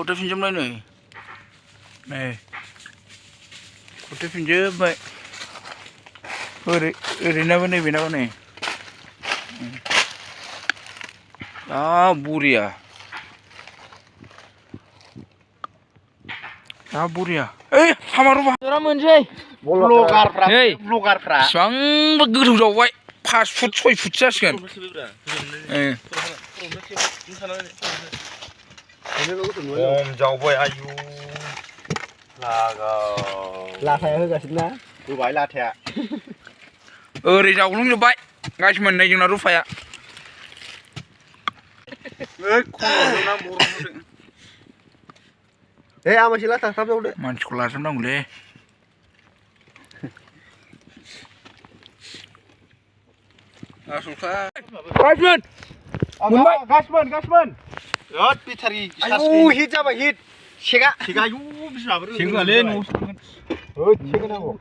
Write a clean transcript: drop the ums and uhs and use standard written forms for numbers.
खथेफिनजोबनाय नै खथेफिनजोबबाय ओरैनाबो नैबेनाबो नै बरिया ओइ हामारुबा मोनसै ब्लगारफ्रा बेसेबांबा गोथौ जावबाय 5 फुट 6 फुट जासिगोन खम जावबाय आयु लाथाया होगासिनो ना होबाय लाथाया ओरै जावलुंजोब्बाय गाइस मोननाय जोंना रुफाया आमासे लाथा थाब जावदो मानसिखौ लाजोबनांगौलै गासमोन बिराद बेटारि हिट जाबाय हिट सेगा आयु बिमाबो सेगालै न'आवसो सेगा नांगौ